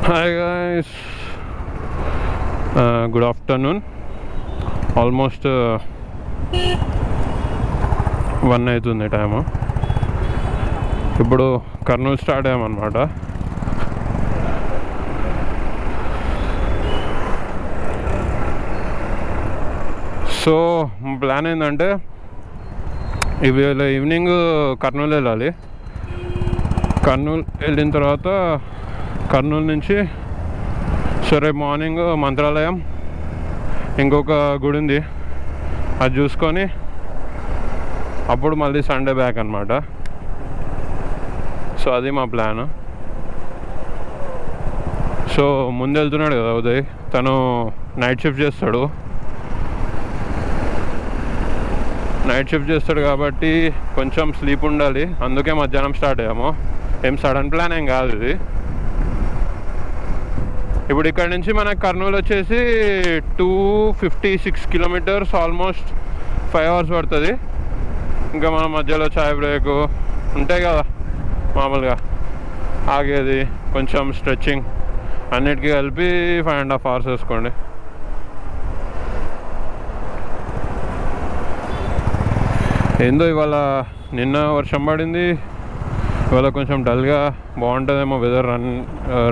Hi guys, good afternoon. Almost 1 అవుతుంది time. ఇప్పుడు Kurnool start అయ్యామన్నమాట. So plan ఏంటంటే ఇవాళ ఈవినింగ్ కర్నూలు వెళ్ళాలి. కర్నూలు వెళ్ళిన తర్వాత కర్నూలు నుంచి సరే మార్నింగ్ మంత్రాలయం, ఇంకొక గుడి ఉంది, అది చూసుకొని అప్పుడు మళ్ళీ సండే బ్యాక్ అనమాట. సో అది మా ప్లాన్. సో ముందు వెళ్తున్నాడు కదా ఉదయ్, తను నైట్ షిఫ్ట్ చేస్తాడు కాబట్టి కొంచెం స్లీప్ ఉండాలి. అందుకే మధ్యాహ్నం స్టార్ట్ అయ్యాము. ఏం సడన్ ప్లాన్ ఏం కాదు ఇది. ఇప్పుడు ఇక్కడ నుంచి మనకు కర్నూలు వచ్చేసి 256 కిలోమీటర్స్, ఆల్మోస్ట్ 5 hours పడుతుంది. ఇంకా మన మధ్యలో చాయ్ బ్రేక్ ఉంటాయి కదా, మామూలుగా ఆగేది, కొంచెం స్ట్రెచ్చింగ్, అన్నిటికీ కలిపి 5.5 hours వేసుకోండి. ఏందో ఇవాళ నిన్న వర్షం పడింది, ఇవాళ కొంచెం డల్గా బాగుంటుందేమో వెదర్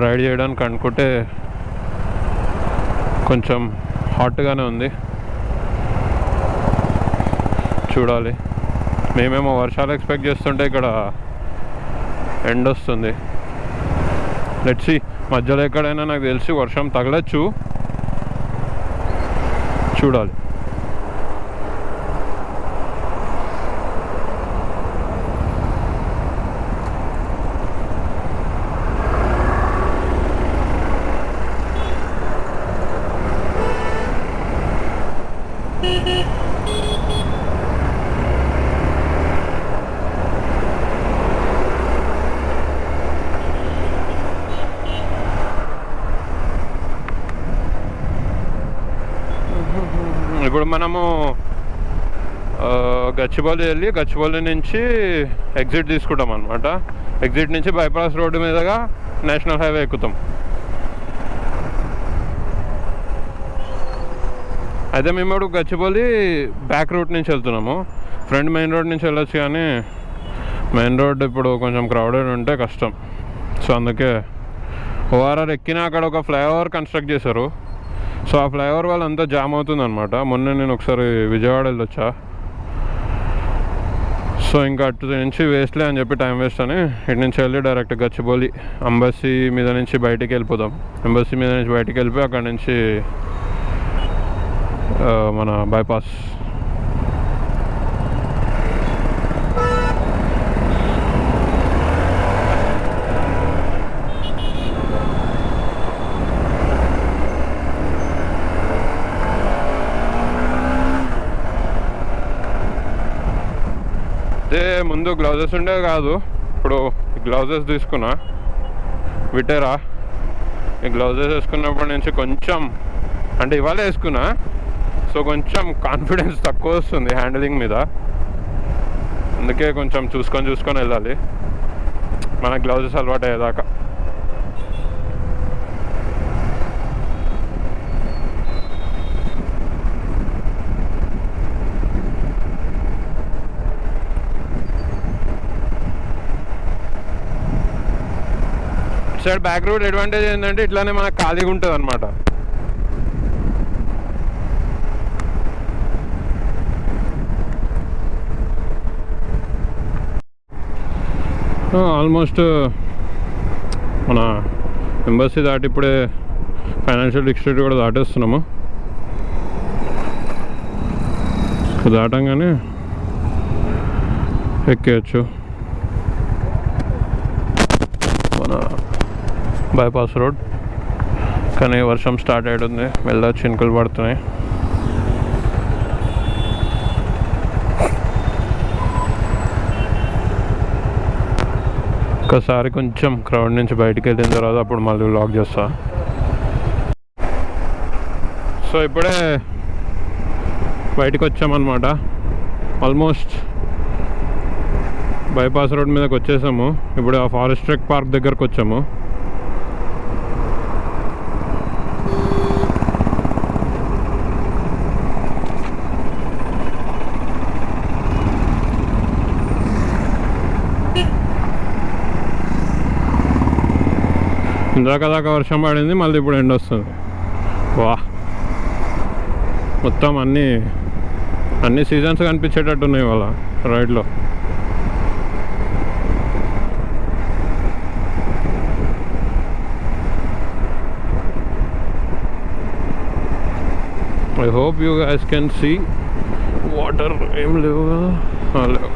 రైడ్ చేయడానికి అనుకుంటే కొంచెం హాట్గానే ఉంది. చూడాలి. మేమేమో వర్షాలు ఎక్స్పెక్ట్ చేస్తుంటే ఇక్కడ ఎండ్ వస్తుంది. లెట్స్ సీ, మధ్యలో ఎక్కడైనా నాకు తెలిసి వర్షం తగలచ్చు, చూడాలి. ఇప్పుడు మనము గచ్చిబౌలి నుంచి ఎగ్జిట్ తీసుకుంటాం అనమాట. ఎగ్జిట్ నుంచి బైపాస్ రోడ్డు మీదుగా నేషనల్ హైవే ఎక్కుతాం. అయితే మేము ఇప్పుడు గచ్చిబౌలి బ్యాక్ రూట్ నుంచి వెళ్తున్నాము. ఫ్రంట్ మెయిన్ రోడ్ నుంచి వెళ్ళొచ్చు, కానీ మెయిన్ రోడ్ ఇప్పుడు కొంచెం క్రౌడెడ్ ఉంటే కష్టం. సో అందుకే ఓఆర్ఆర్ ఎక్కినా అక్కడ ఒక ఫ్లైఓవర్ కన్స్ట్రక్ట్ చేశారు. సో ఆ ఫ్లైఓవర్ వల్ల అంతా జామ్ అవుతుంది అనమాట. మొన్న నేను ఒకసారి విజయవాడ వెళ్ళొచ్చా. సో ఇంకా అటు నుంచి వేస్ట్లే అని చెప్పి టైం వేస్ట్ అని ఇటు నుంచి వెళ్ళి డైరెక్ట్ గచ్చిబౌలి ఎంబసీ మీద నుంచి బయటికి వెళ్ళిపోదాం. ఎంబసీ మీద నుంచి బయటికి వెళ్ళిపోయి అక్కడ నుంచి మన బైపాస్. అదే ముందు గ్లౌజెస్ ఉండేవి కాదు, ఇప్పుడు గ్లౌజెస్ తీసుకున్నా, విటేరా. ఈ గ్లౌజెస్ వేసుకున్నప్పటి నుంచి కొంచెం, అంటే ఇవాళ వేసుకున్నా, సో కొంచెం కాన్ఫిడెన్స్ తక్కువ వస్తుంది హ్యాండిలింగ్ మీద. అందుకే కొంచెం చూసుకొని వెళ్ళాలి మన గ్లౌజెస్ అలవాటు అయ్యేదాకా. సైడ్ బ్యాక్ రోడ్ అడ్వాంటేజ్ ఏంటంటే ఇట్లానే మనకు ఖాళీగా ఉంటుంది అనమాట. ఆల్మోస్ట్ మన ఎంబసీ దాటి ఇప్పుడే ఫైనాన్షియల్ డిస్ట్రిక్ట్ కూడా దాటేస్తున్నాము. దాటంగానే ఎక్కేయచ్చు మన బైపాస్ రోడ్. కానీ వర్షం స్టార్ట్ అయ్యింది, మెల్ల చినుకులు పడుతున్నాయి. ఒకసారి కొంచెం క్రౌడ్ నుంచి బయటికి వెళ్ళిన తర్వాత అప్పుడు మళ్ళీ వ్లాగ్ చేస్తా. సో ఇప్పుడే బయటకు వచ్చామన్నమాట. ఆల్మోస్ట్ బైపాస్ రోడ్ మీదకి వచ్చేసాము. ఇప్పుడు ఆ ఫారెస్ట్ ట్రెక్ పార్క్ దగ్గరకు వచ్చాము. ఇందాక దాకా వర్షం పడింది, మళ్ళీ ఇప్పుడు ఎండ వస్తుంది. వా, మొత్తం అన్ని సీజన్స్ కనిపించేటట్టున్నాయి వాళ్ళ రైడ్లో. I hope you guys can see. Water ఏం లేవు కదా, లేవు.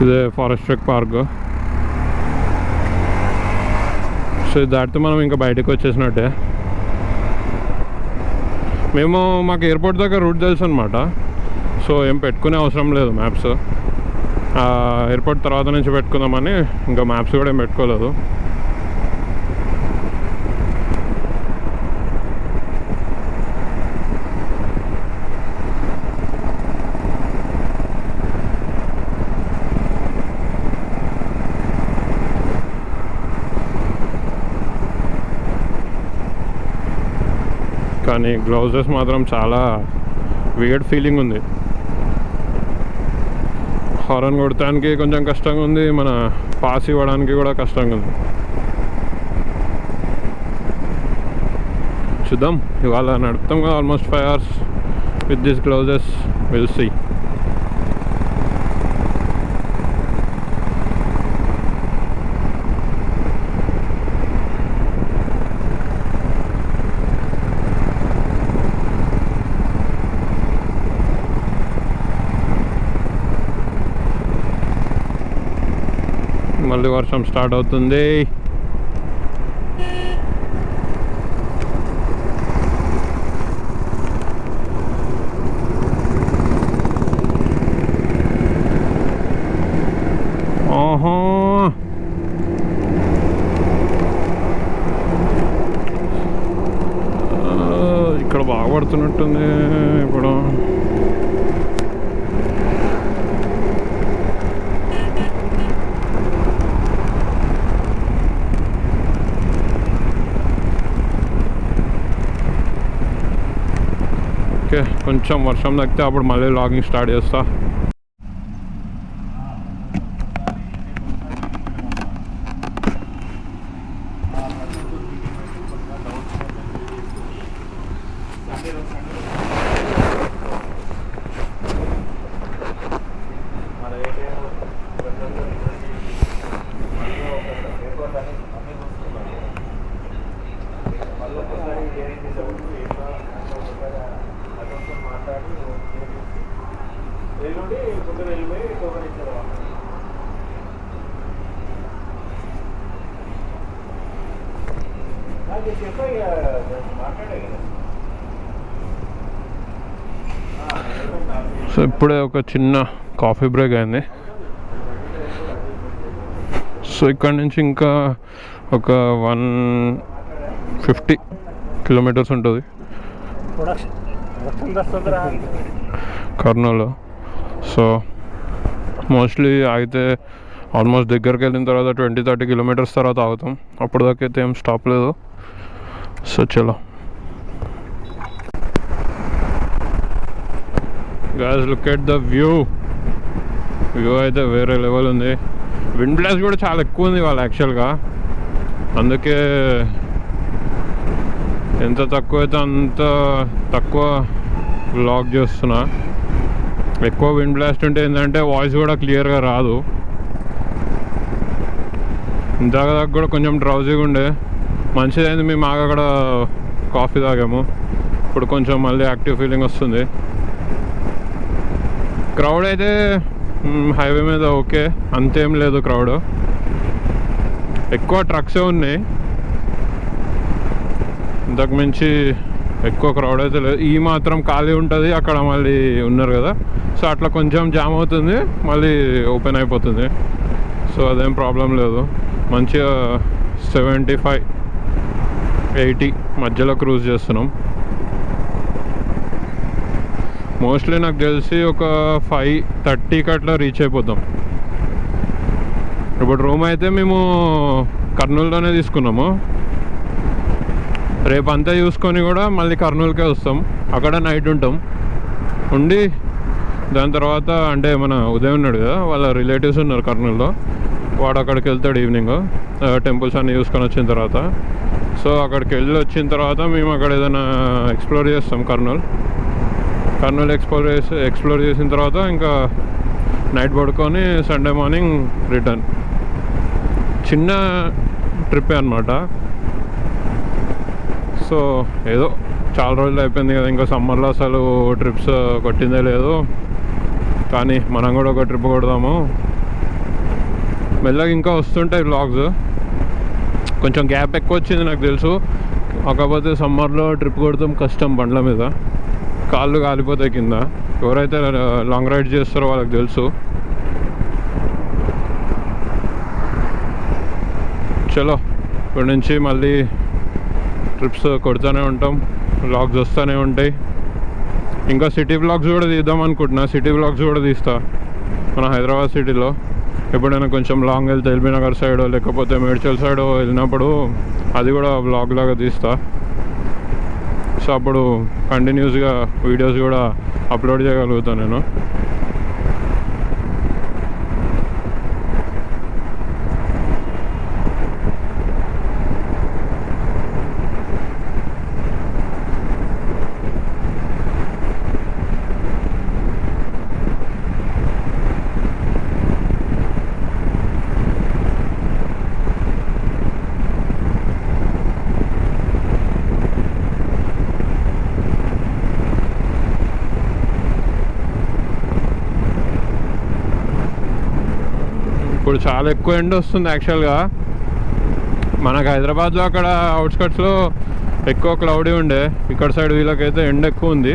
ఇదే ఫారెస్ట్ ట్రెక్ పార్క్. సో ఇది దాటితే మనం ఇంకా బయటకు వచ్చేసినట్టే. మాకు ఎయిర్పోర్ట్ దగ్గర రూట్ తెలుసు అనమాట. సో ఏం పెట్టుకునే అవసరం లేదు మ్యాప్స్. ఎయిర్పోర్ట్ తర్వాత నుంచి పెట్టుకుందామని ఇంకా మ్యాప్స్ కూడా ఏం పెట్టుకోలేదు. కానీ గ్లౌజెస్ మాత్రం చాలా వియర్డ్ ఫీలింగ్ ఉంది. హారన్ కొడటానికి కొంచెం కష్టంగా ఉంది, మన పాస్ ఇవ్వడానికి కూడా కష్టంగా ఉంది. చూద్దాం, ఇవాళ నడుపుతాం కదా almost 5 hours with this gloves. Will see. మళ్ళీ వర్షం స్టార్ట్ అవుతుంది. ఓహో, ఇక్కడ బాగా పడుతున్నట్టుంది ఇప్పుడు. ఓకే, కొంచెం వర్షం తగ్గితే అప్పుడు మళ్ళీ లాగింగ్ స్టార్ట్ చేస్తా. సో ఇప్పుడే ఒక చిన్న కాఫీ బ్రేక్ అయింది. సో ఇక్కడ నుంచి ఇంకా ఒక 150 kilometers ఉంటుంది కర్నూలు. సో మోస్ట్లీ అయితే ఆల్మోస్ట్ దగ్గరికి వెళ్ళిన తర్వాత 20-30 kilometers తర్వాత ఆగుతాం. అప్పుడు దాకా అయితే ఏం స్టాప్ లేదు. సో చలో guys, look at the view అయితే వేరే లెవెల్ ఉంది. విండ్ బ్లాస్ట్ కూడా చాలా ఎక్కువ ఉంది వాళ్ళు యాక్చువల్గా. అందుకే ఎంత తక్కువ అయితే అంత తక్కువ వ్లాగ్ చేస్తున్నా. ఎక్కువ విండ్ బ్లాస్ట్ ఉంటే ఏంటంటే వాయిస్ కూడా క్లియర్గా రాదు. ఇందాక దాకా కూడా కొంచెం డ్రౌజీగా ఉండే, మంచిదైంది. మేము అక్కడ కాఫీ తాగాము, ఇప్పుడు కొంచెం మళ్ళీ యాక్టివ్ ఫీలింగ్ వస్తుంది. క్రౌడ్ అయితే హైవే మీద ఓకే, అంతేం లేదు క్రౌడ్. ఎక్కువ ట్రక్సే ఉన్నాయి, ఇంతకు మించి ఎక్కువ క్రౌడ్ అయితే లేదు. ఈ మాత్రం ఖాళీ ఉంటుంది, అక్కడ మళ్ళీ ఉన్నారు కదా, సో అట్లా కొంచెం జామ్ అవుతుంది, మళ్ళీ ఓపెన్ అయిపోతుంది. సో అదేం ప్రాబ్లం లేదు. మంచిగా 75-80 మధ్యలో క్రూజ్ చేస్తున్నాం. మోస్ట్లీ నాకు తెలిసి ఒక 5:30కి అట్లా రీచ్ అయిపోతాం. ఇప్పుడు రూమ్ అయితే మేము కర్నూలులోనే తీసుకున్నాము. రేపు అంతా చూసుకొని కూడా మళ్ళీ కర్నూలుకే వస్తాం. అక్కడ నైట్ ఉంటాం. ఉండి దాని తర్వాత అంటే మన ఉదయం ఉన్నాడు కదా, వాళ్ళ రిలేటివ్స్ ఉన్నారు కర్నూలులో. వాడు అక్కడికి వెళ్తాడు ఈవినింగ్ టెంపుల్స్ అన్నీ చూసుకొని వచ్చిన తర్వాత. సో అక్కడికి వెళ్ళి వచ్చిన తర్వాత మేము అక్కడ ఏదైనా ఎక్స్ప్లోర్ చేస్తాం. కర్నూలు ఎక్స్ప్లోర్ చేసిన తర్వాత ఇంకా నైట్ పడుకొని సండే మార్నింగ్ రిటర్న్. చిన్న ట్రిప్పే అనమాట. సో ఏదో చాలా రోజులు అయిపోయింది కదా, ఇంకా సమ్మర్లో అసలు ట్రిప్స్ కొట్టిందే లేదు. కానీ మనం కూడా ఒక ట్రిప్ కొడదాము. మెల్లగా ఇంకా వస్తుంటాయి వ్లాగ్స్. కొంచెం గ్యాప్ ఎక్కువ వచ్చింది నాకు తెలుసు. కాకపోతే సమ్మర్లో ట్రిప్ కొడతాం కష్టం, బండ్ల మీద కాళ్ళు కాలిపోతాయి కింద. ఎవరైతే లాంగ్ రైడ్ చేస్తారో వాళ్ళకి తెలుసు. చలో ఇప్పటి నుంచి మళ్ళీ ట్రిప్స్ కొడుతూనే ఉంటాం, వ్లాగ్స్ వస్తూనే ఉంటాయి. ఇంకా సిటీ వ్లాగ్స్ కూడా తీద్దాం అనుకుంటున్నా. సిటీ వ్లాగ్స్ కూడా తీస్తా మన హైదరాబాద్ సిటీలో. ఎప్పుడైనా కొంచెం లాంగ్ వెళ్తే ఎల్బీ నగర్ సైడ్ లేకపోతే మేడ్చల్ సైడ్ వెళ్ళినప్పుడు అది కూడా వ్లాగ్ లాగా తీస్తా. సో అప్పుడు కంటిన్యూస్గా వీడియోస్ కూడా అప్లోడ్ చేయగలుగుతాను నేను. ఇప్పుడు చాలా ఎక్కువ ఎండ వస్తుంది యాక్చువల్గా. మనకు హైదరాబాద్లో అక్కడ అవుట్స్కట్స్లో ఎక్కువ క్లౌడీ ఉండే, ఇక్కడ సైడ్ వీళ్ళకైతే ఎండ ఎక్కువ ఉంది.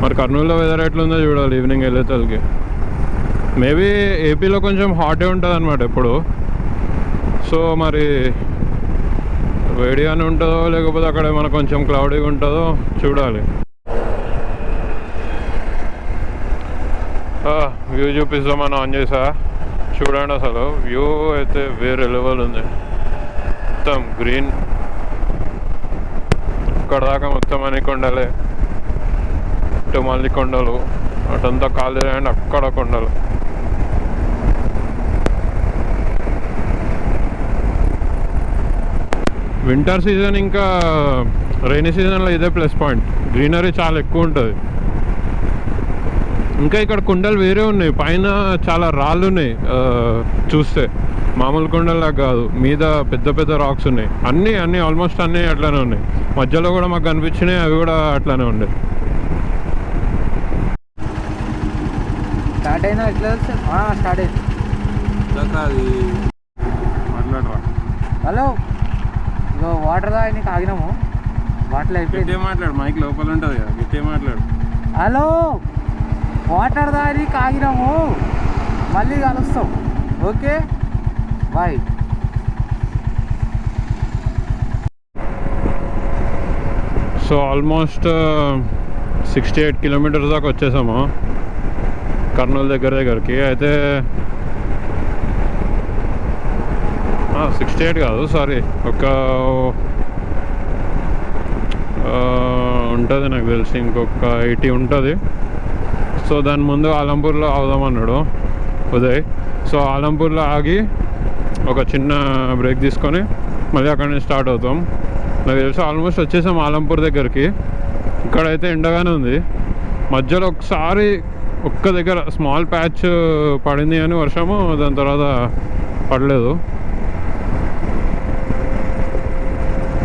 మరి కర్నూలులో వెదర్ ఎట్లుందో చూడాలి ఈవినింగ్ వెళ్ళేతలకి. మేబీ ఏపీలో కొంచెం హాటే ఉంటుంది అనమాట ఎప్పుడు. సో మరి వేడిగానే ఉంటుందో లేకపోతే అక్కడ మనకు కొంచెం క్లౌడీగా ఉంటుందో చూడాలి. వ్యూ చూపిస్తామని ఆన్ చేసా, చూడండి. అసలు వ్యూ అయితే వేరే లెవెల్ ఉంది. మొత్తం గ్రీన్, ఇక్కడ దాకా మొత్తం అని కొండలే. ఇటు మళ్ళీ కొండలు, అటంతా ఖాళీ అండ్ అక్కడ కొండలు. వింటర్ సీజన్ ఇంకా రైనీ సీజన్లో ఇదే ప్లస్ పాయింట్, గ్రీనరీ చాలా ఎక్కువ ఉంటుంది. ఇంకా ఇక్కడ కొండలు వేరే ఉన్నాయి, పైన చాలా రాళ్ళు ఉన్నాయి. చూస్తే మామూలు కొండల్లా కాదు, మీద పెద్ద పెద్ద రాక్స్ ఉన్నాయి. అన్నీ ఆల్మోస్ట్ అన్నీ అట్లానే ఉన్నాయి. మధ్యలో కూడా మాకు కనిపించినాయి, అవి కూడా అట్లానే ఉండే. స్టార్ట్ అయినా ఎట్లా స్టార్ట్ అయింది. మాట్లాడరా. హలో, ఇగో వాటర్ తాగడానికి ఆగినాము. బాటిల్ అయిపోయింది. మాట్లాడు, మైక్ లోపల ఉంటుంది కదా, గట్టిగా మాట్లాడు. హలో, వాటర్ తాగడానికి ఆగినాము, మళ్ళీ కలుస్తాం. Okay bye. So almost 68 kilometres దాకా వచ్చేసాము కర్నూలు దగ్గరికి. అయితే 68 కాదు, సారీ, ఒక ఉంటుంది నాకు తెలిసి, ఇంకొక 80 ఉంటుంది. సో దాని ముందు ఆలంపూర్లో ఆగుదామన్నాడు ఉదయ్. సో ఆలంపూర్లో ఆగి ఒక చిన్న బ్రేక్ తీసుకొని మళ్ళీ అక్కడ నుంచి స్టార్ట్ అవుతాం. నాకు తెలిసి ఆల్మోస్ట్ వచ్చేసాం ఆలంపూర్ దగ్గరికి. ఇక్కడైతే ఎండగానే ఉంది. మధ్యలో ఒకసారి ఒక్క దగ్గర స్మాల్ ప్యాచ్ పడింది కానీ వర్షము, దాని తర్వాత పడలేదు.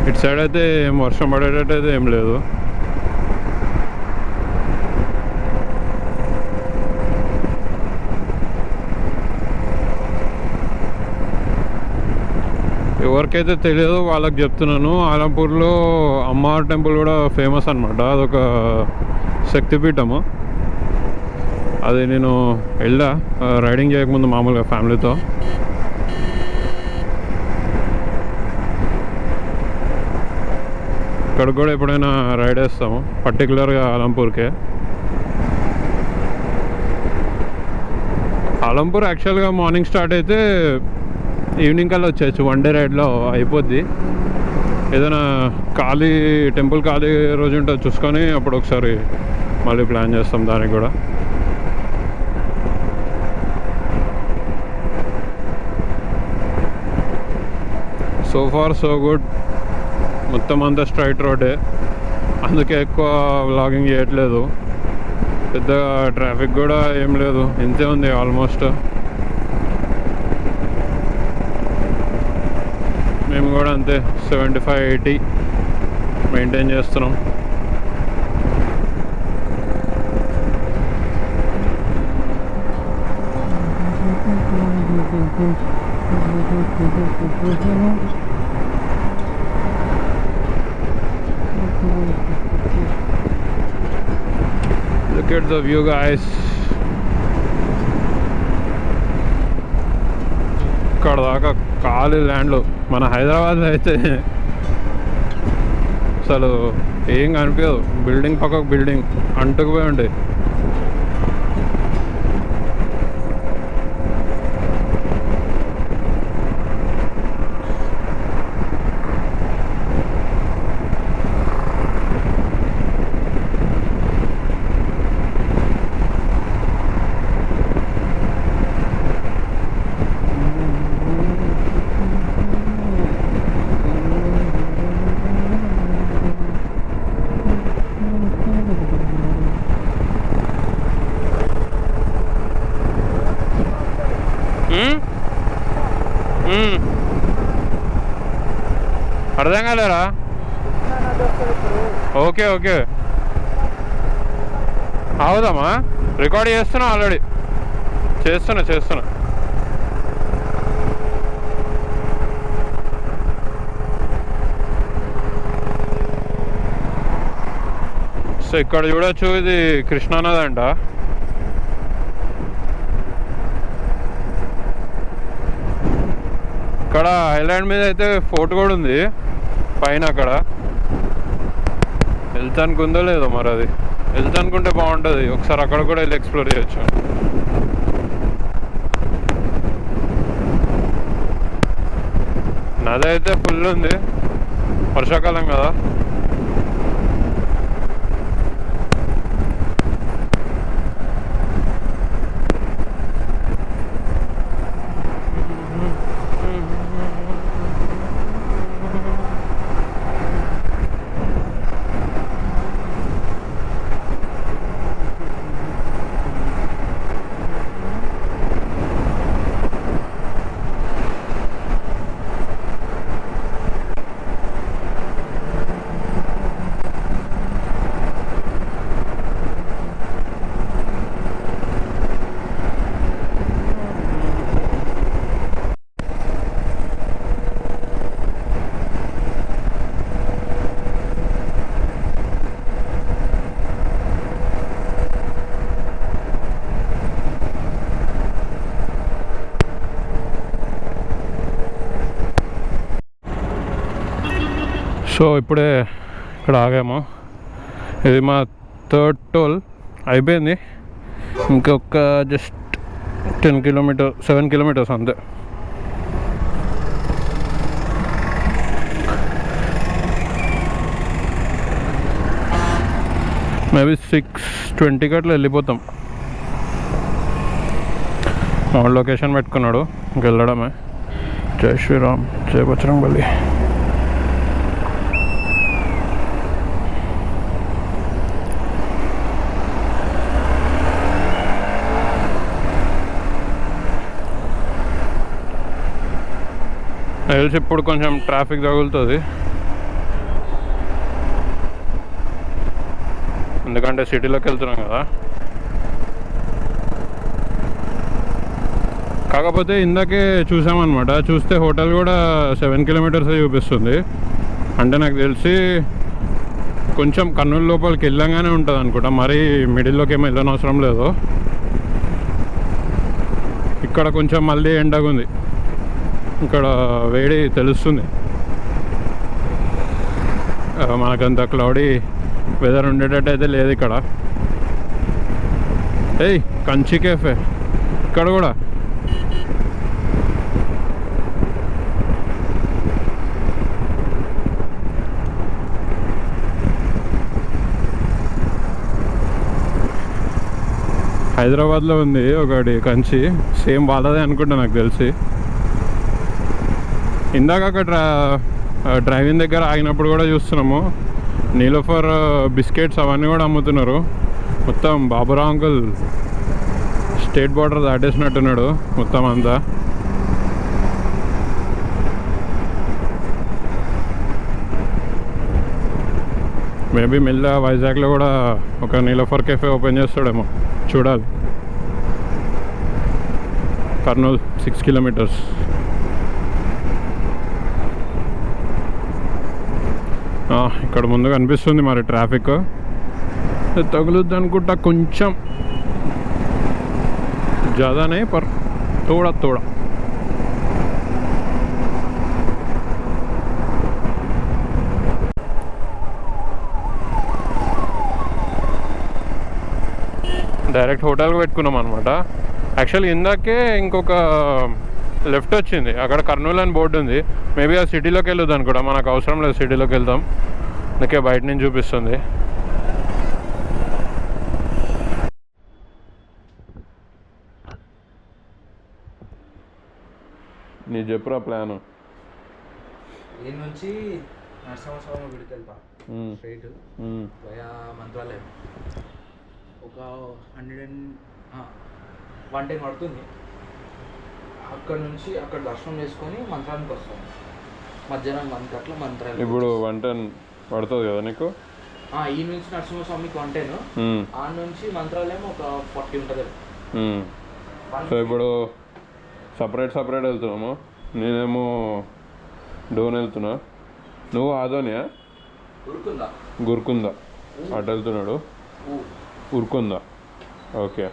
ఇటు సైడ్ అయితే ఏం వర్షం పడేటట్టు అయితే ఏం లేదు. ఎవరికైతే తెలియదో వాళ్ళకి చెప్తున్నాను, ఆలంపూర్లో అమ్మవారి టెంపుల్ కూడా ఫేమస్ అనమాట. అదొక శక్తిపీఠము. అది నేను వెళ్ళా రైడింగ్ చేయకముందు మామూలుగా ఫ్యామిలీతో. ఇక్కడికి కూడా ఎప్పుడైనా రైడ్ వేస్తాము, పర్టికులర్గా ఆలంపూర్కే. అలంపూర్ యాక్చువల్గా మార్నింగ్ స్టార్ట్ అయితే ఈవినింగ్ కల్లా వచ్చేయచ్చు, 1 డే రైడ్లో అయిపోద్ది. ఏదైనా ఖాళీ టెంపుల్ ఖాళీ రోజు ఉంటుంది చూసుకొని అప్పుడు ఒకసారి మళ్ళీ ప్లాన్ చేస్తాం దానికి కూడా. సో ఫార్ సో గుడ్, మొత్తం అంతా స్ట్రైట్ రోడ్డే, అందుకే ఎక్కువ వ్లాగింగ్ చేయట్లేదు. పెద్ద ట్రాఫిక్ కూడా ఏం లేదు, ఇంతే ఉంది ఆల్మోస్ట్. మేము కూడా అంతే 75-80 మెయింటైన్ చేస్తున్నాం. Look at the view, guys. ఇక్కడ దాకా ఖాళీ ల్యాండ్లు. మన హైదరాబాద్లో అయితే అసలు ఏం కనిపించదు, బిల్డింగ్ పక్కకు బిల్డింగ్ అంటుకుపోయి ఉంటాయి. అర్థం కాలేరా? ఓకే ఓకే, అవుదామా? రికార్డ్ చేస్తున్నా, ఆల్రెడీ చేస్తున్నా. సో ఇక్కడ చూడొచ్చు, ఇది కృష్ణానది అంట. ఇక్కడ ఐలాండ్ మీద అయితే ఫోర్ట్ కూడా ఉంది పైన. అక్కడ వెళ్తానికి ఉందో లేదో మరి, అది వెళ్తానుకుంటే బాగుంటుంది. ఒకసారి అక్కడ కూడా వెళ్ళి ఎక్స్ప్లోర్ చేయొచ్చు. నది అయితే ఫుల్ ఉంది, వర్షాకాలం కదా. సో ఇప్పుడే ఇక్కడ ఆగాము. ఇది మా 3rd టోల్ అయిపోయింది. ఇంకొక జస్ట్ 7 కిలోమీటర్స్ అంతే. మేబీ 6:20కి అట్లా వెళ్ళిపోతాం. లొకేషన్ పెట్టుకున్నాడు, ఇంకెళ్ళడమే. జై శ్రీరామ్, జై బజరంగబలి. తెలిసి ఇప్పుడు కొంచెం ట్రాఫిక్ తగులుతుంది, ఎందుకంటే సిటీలోకి వెళ్తున్నాం కదా. కాకపోతే ఇందాకే చూసామన్నమాట, చూస్తే హోటల్ కూడా 7 కిలోమీటర్స్ చూపిస్తుంది. అంటే నాకు తెలిసి కొంచెం కర్నూలు లోపలికి వెళ్ళంగానే ఉంటుంది అనుకుంటా, మరీ మిడిల్లోకి ఏమో వెళ్ళనవసరం లేదు. ఇక్కడ కొంచెం మళ్ళీ ఎండగా ఉంది, ఇక్కడ వేడి తెలుస్తుంది. మనకంత క్లౌడీ వెదర్ ఉండేటట్టు అయితే లేదు ఇక్కడ. ఏయ్ కంచి కేఫే, ఇక్కడ కూడా హైదరాబాద్లో ఉంది ఒకటి కంచి, సేమ్ వాళ్ళదే అనుకుంటా నాకు తెలిసి. ఇందాక అక్కడ డ్రైవింగ్ దగ్గర ఆగినప్పుడు కూడా చూస్తున్నాము, నీలోఫర్ బిస్కెట్స్ అవన్నీ కూడా అమ్ముతున్నారు. మొత్తం బాబురావు అంకుల్ స్టేట్ బార్డర్ దాటేసినట్టున్నాడు మొత్తం అంతా. మేబీ మెల్ల వైజాగ్లో కూడా ఒక నీలోఫర్ కెఫే ఓపెన్ చేస్తాడేమో, చూడాలి. కర్నూలు 6 కిలోమీటర్స్. ఇక్కడ ముందు కనిపిస్తుంది మరి ట్రాఫిక్ తగులుద్ది అనుకుంటా, కొంచెం ज़्यादा పర్ తోడా తోడా. డైరెక్ట్ హోటల్కి పెట్టుకున్నాం అనమాట. యాక్చువల్లీ ఇందాకే ఇంకొక లెఫ్ట్ వచ్చింది, అక్కడ కర్నూలు అని బోర్డు ఉంది. మేబీ ఆ సిటీలోకి వెళ్ళొద్దు అనుకోడా, మనకు అవసరం లేదు, సిటీలోకి వెళ్దాం. అందుకే బయట నుంచి చూపిస్తుంది. నీ చెప్పురా ప్లాను. దీని నుంచి నరసింహస్వామి గుడికి వెళ్తా స్ట్రైట్ వయా మంత్రాలయం. ఒక 110 పడుతుంది. అక్కడ నుంచి అక్కడ దర్శనం చేసుకొని మంత్రానికి వస్తాం. మధ్యాహ్నం 1 గంటల మంత్రాలు. ఇప్పుడు 110 పడుతుంది కదా నీకు? ఈ నుంచి నరసింహస్వామికి 110, ఆ నుంచి మంత్రాలయం ఒక 40 ఉంటుంది. సో ఇప్పుడు సపరేట్ వెళ్తున్నాము. నేనేమో డోన్ వెళ్తున్నా, నువ్వు ఆదోనియా గురుకుందా అటు వెళ్తున్నాడు. ఉరుకుందా, ఓకే.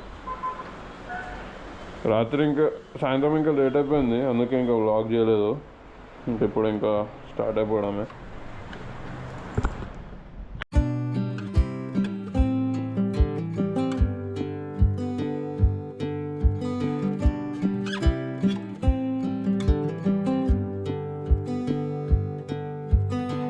రాత్రి ఇంకా సాయంత్రం ఇంకా లేట్ అయిపోయింది, అందుకే ఇంకా వ్లాగ్ చేయలేదు. ఇంకా ఇప్పుడు ఇంకా స్టార్ట్ అయిపోవడమే.